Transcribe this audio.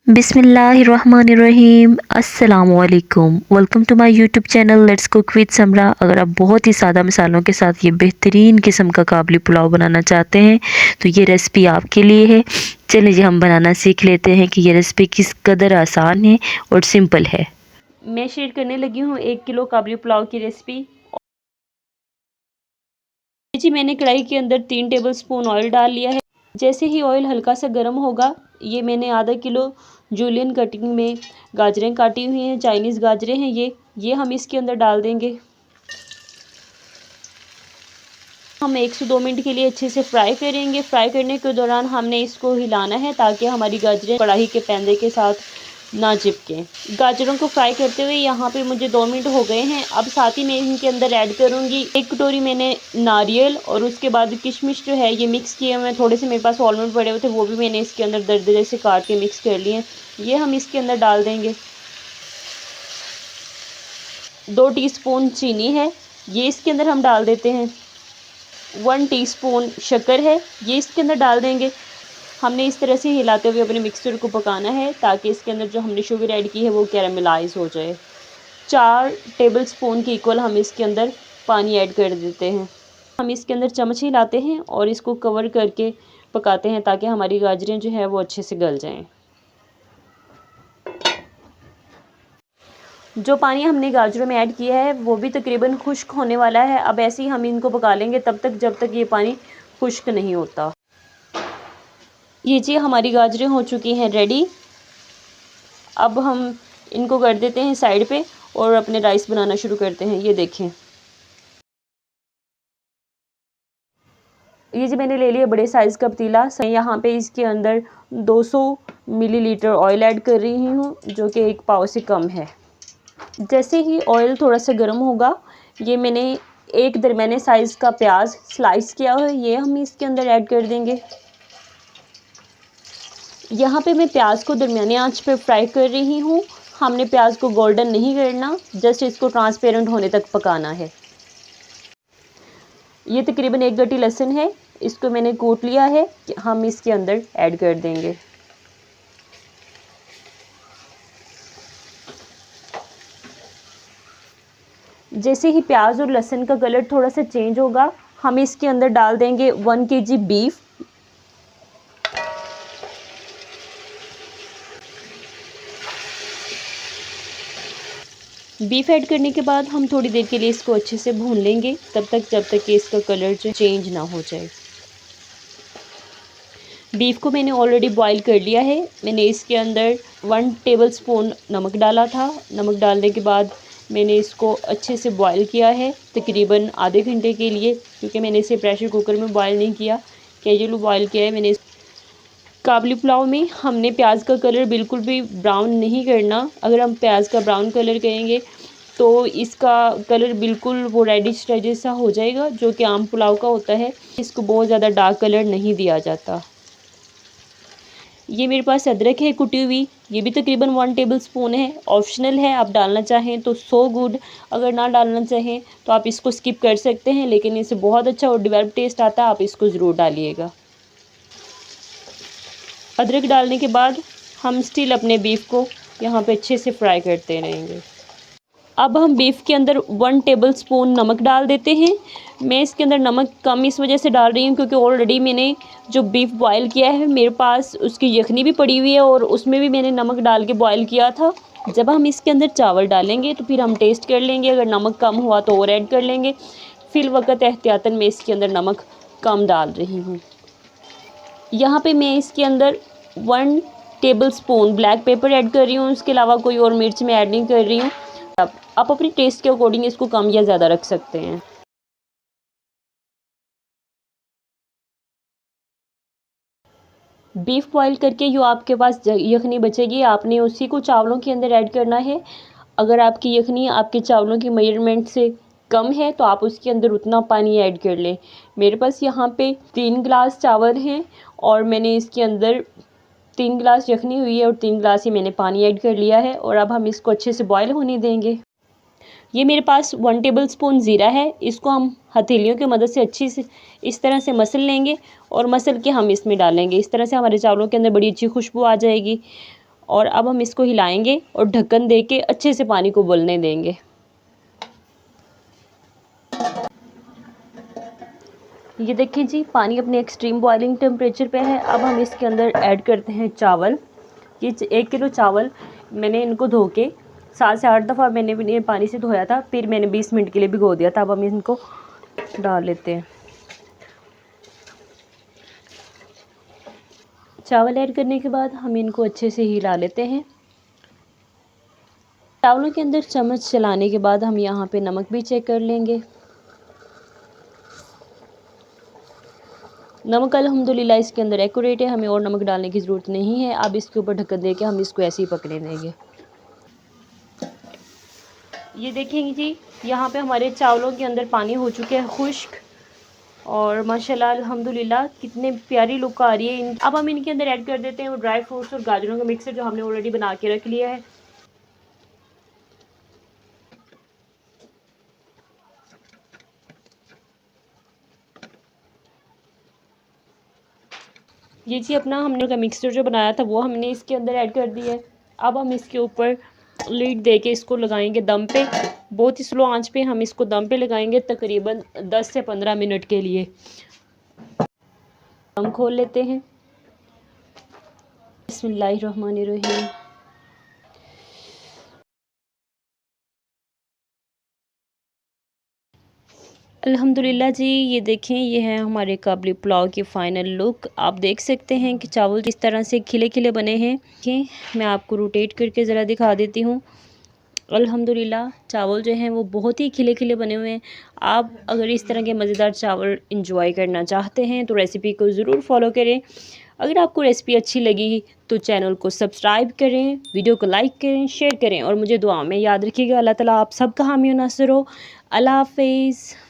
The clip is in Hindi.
बिस्मिल्लाहिर्रहमानिर्रहीम अस्सलामुअलैकुम। Welcome to my YouTube channel let's cook with Samra. अगर आप बहुत ही सादा मसालों के साथ ये बेहतरीन किस्म का काबली पुलाव बनाना चाहते हैं तो ये रेसिपी आपके लिए है। चलिए जी हम बनाना सीख लेते हैं कि ये रेसिपी किस कदर आसान है और सिंपल है। मैं शेयर करने लगी हूँ 1 किलो काबली पुलाव की रेसिपी। जी मैंने कढ़ाई के अंदर 3 टेबल स्पून ऑयल डाल लिया है। जैसे ही ऑयल हल्का सा गर्म होगा, ये मैंने आधा किलो जूलियन कटिंग में गाजरें काटी हुई हैं, चाइनीज़ गाजरें हैं ये हम इसके अंदर डाल देंगे। हम 1 से 2 मिनट के लिए अच्छे से फ्राई करेंगे। फ्राई करने के दौरान हमने इसको हिलाना है ताकि हमारी गाजरें कढ़ाई के पैंदे के साथ ना चिपकें। गाजरों को फ्राई करते हुए यहाँ पे मुझे 2 मिनट हो गए हैं। अब साथ ही मैं इनके अंदर ऐड करूँगी 1 कटोरी मैंने नारियल और उसके बाद किशमिश जो है ये मिक्स किए हुए। थोड़े से मेरे पास ऑलमंड पड़े हुए थे, वो भी मैंने इसके अंदर दरदरे से काट के मिक्स कर लिए। ये हम इसके अंदर डाल देंगे। 2 टीस्पून चीनी है, ये इसके अंदर हम डाल देते हैं। 1 टीस्पून शक्कर है, ये इसके अंदर डाल देंगे। हमने इस तरह से हिलाते हुए अपने मिक्सचर को पकाना है ताकि इसके अंदर जो हमने शुगर ऐड की है वो कैरामलाइज हो जाए। 4 टेबल स्पून के इक्वल हम इसके अंदर पानी ऐड कर देते हैं। हम इसके अंदर चम्मच हिलाते हैं और इसको कवर करके पकाते हैं ताकि हमारी गाजरें जो है वो अच्छे से गल जाएं। जो पानी हमने गाजरों में ऐड किया है वो भी तकरीबन खुश्क होने वाला है। अब ऐसे ही हम इनको पका लेंगे तब तक जब तक ये पानी खुश्क नहीं होता। ये जी हमारी गाजरें हो चुकी हैं रेडी। अब हम इनको कर देते हैं साइड पे और अपने राइस बनाना शुरू करते हैं। ये देखें, ये जी मैंने ले लिया बड़े साइज़ का पतीला। यहाँ पे इसके अंदर 200 मिलीलीटर ऑयल ऐड कर रही हूँ जो कि 1 पाव से कम है। जैसे ही ऑयल थोड़ा सा गर्म होगा, ये मैंने एक दरमियाने साइज़ का प्याज स्लाइस किया हुआ है, ये हम इसके अंदर ऐड कर देंगे। यहाँ पे मैं प्याज को दरमियाने आंच पे फ्राई कर रही हूँ। हमने प्याज को गोल्डन नहीं करना, जस्ट इसको ट्रांसपेरेंट होने तक पकाना है। ये तकरीबन 1 गड्डी लहसुन है, इसको मैंने कूट लिया है, हम इसके अंदर ऐड कर देंगे। जैसे ही प्याज और लहसुन का कलर थोड़ा सा चेंज होगा, हम इसके अंदर डाल देंगे 1 kg बीफ। बीफ ऐड करने के बाद हम थोड़ी देर के लिए इसको अच्छे से भून लेंगे, तब तक जब तक कि इसका कलर जो चेंज ना हो जाए। बीफ को मैंने ऑलरेडी बॉईल कर लिया है। मैंने इसके अंदर 1 टेबलस्पून नमक डाला था। नमक डालने के बाद मैंने इसको अच्छे से बॉईल किया है तकरीबन आधे घंटे के लिए, क्योंकि मैंने इसे प्रेशर कुकर में बॉईल नहीं किया, कैजुअली बॉईल किया है मैंने। काबली पुलाव में हमने प्याज का कलर बिल्कुल भी ब्राउन नहीं करना। अगर हम प्याज का ब्राउन कलर करेंगे तो इसका कलर बिल्कुल वो रेडिश रेडिश सा हो जाएगा, जो कि आम पुलाव का होता है। इसको बहुत ज़्यादा डार्क कलर नहीं दिया जाता। ये मेरे पास अदरक है कुटी हुई, ये भी तकरीबन 1 टेबलस्पून है। ऑप्शनल है, आप डालना चाहें तो सो गुड, अगर ना डालना चाहें तो आप इसको स्किप कर सकते हैं, लेकिन इससे बहुत अच्छा और डेवलप टेस्ट आता है, आप इसको ज़रूर डालिएगा। अदरक डालने के बाद हम स्टिल अपने बीफ को यहाँ पे अच्छे से फ्राई करते रहेंगे। अब हम बीफ के अंदर 1 टेबलस्पून नमक डाल देते हैं। मैं इसके अंदर नमक कम इस वजह से डाल रही हूँ क्योंकि ऑलरेडी मैंने जो बीफ बॉयल किया है मेरे पास उसकी यखनी भी पड़ी हुई है और उसमें भी मैंने नमक डाल के बॉयल किया था। जब हम इसके अंदर चावल डालेंगे तो फिर हम टेस्ट कर लेंगे, अगर नमक कम हुआ तो और ऐड कर लेंगे। फिल वक्त एहतियातन मैं इसके अंदर नमक कम डाल रही हूँ। यहाँ पे मैं इसके अंदर 1 टेबलस्पून ब्लैक पेपर ऐड कर रही हूँ, इसके अलावा कोई और मिर्च मैं ऐड नहीं कर रही हूँ। आप अपनी टेस्ट के अकॉर्डिंग इसको कम या ज़्यादा रख सकते हैं। बीफ बॉईल करके जो आपके पास यखनी बचेगी, आपने उसी को चावलों के अंदर ऐड करना है। अगर आपकी यखनी आपके चावलों की मेजरमेंट से कम है तो आप उसके अंदर उतना पानी ऐड कर लें। मेरे पास यहाँ पे 3 गिलास चावल हैं और मैंने इसके अंदर 3 गिलास यखनी हुई है और 3 गिलास ही मैंने पानी ऐड कर लिया है और अब हम इसको अच्छे से बॉईल होने देंगे। ये मेरे पास 1 टेबलस्पून ज़ीरा है, इसको हम हथेलियों की मदद से अच्छी से इस तरह से मसल लेंगे और मसल के हम इसमें डालेंगे। इस तरह से हमारे चावलों के अंदर बड़ी अच्छी खुशबू आ जाएगी। और अब हम इसको हिलाएंगे और ढक्कन दे के अच्छे से पानी को उबलने देंगे। ये देखिए जी, पानी अपने एक्सट्रीम बॉइलिंग टेम्परेचर पे है। अब हम इसके अंदर ऐड करते हैं चावल। ये 1 किलो चावल मैंने इनको धो के 7 से 8 दफ़ा मैंने इन्हें पानी से धोया था, फिर मैंने 20 मिनट के लिए भिगो दिया था। अब हम इनको डाल लेते हैं। चावल ऐड करने के बाद हम इनको अच्छे से हिला लेते हैं। चावलों के अंदर चम्मच चलाने के बाद हम यहाँ पे नमक भी चेक कर लेंगे। नमक अल्हम्दुलिल्लाह इसके अंदर एक्यूरेट है, हमें और नमक डालने की ज़रूरत नहीं है। अब इसके ऊपर ढक्कन दे के हम इसको ऐसे ही पकने देंगे। ये देखेंगे जी, यहाँ पे हमारे चावलों के अंदर पानी हो चुके हैं खुश्क और माशाल्लाह अल्हम्दुलिल्लाह कितने प्यारी लुक आ रही है। अब हम इनके अंदर ऐड कर देते हैं वो ड्राई फ्रूट्स और गाजरों का मिक्सर जो हमने ऑलरेडी बना के रख लिया है। ये जी अपना हमने का मिक्सचर जो बनाया था वो हमने इसके अंदर ऐड कर दिया है। अब हम इसके ऊपर लीड दे के इसको लगाएंगे दम पे। बहुत ही स्लो आंच पे हम इसको दम पे लगाएंगे तकरीबन 10 से 15 मिनट के लिए। दम खोल लेते हैं। बिस्मिल्लाहिर्रहमानिर्रहीम। अल्हम्दुलिल्लाह जी, ये देखें, ये है हमारे काबली पुलाव की फ़ाइनल लुक। आप देख सकते हैं कि चावल किस तरह से खिले खिले बने हैं। मैं आपको रोटेट करके ज़रा दिखा देती हूँ। अल्हम्दुलिल्लाह चावल जो हैं वो बहुत ही खिले खिले बने हुए हैं। आप अगर इस तरह के मज़ेदार चावल इंजॉय करना चाहते हैं तो रेसिपी को ज़रूर फॉलो करें। अगर आपको रेसिपी अच्छी लगी तो चैनल को सब्सक्राइब करें, वीडियो को लाइक करें, शेयर करें और मुझे दुआ में याद रखिएगा। अल्लाह ताला आप सबका हामी और नासिर हो। अल्लाह हाफ़िज़।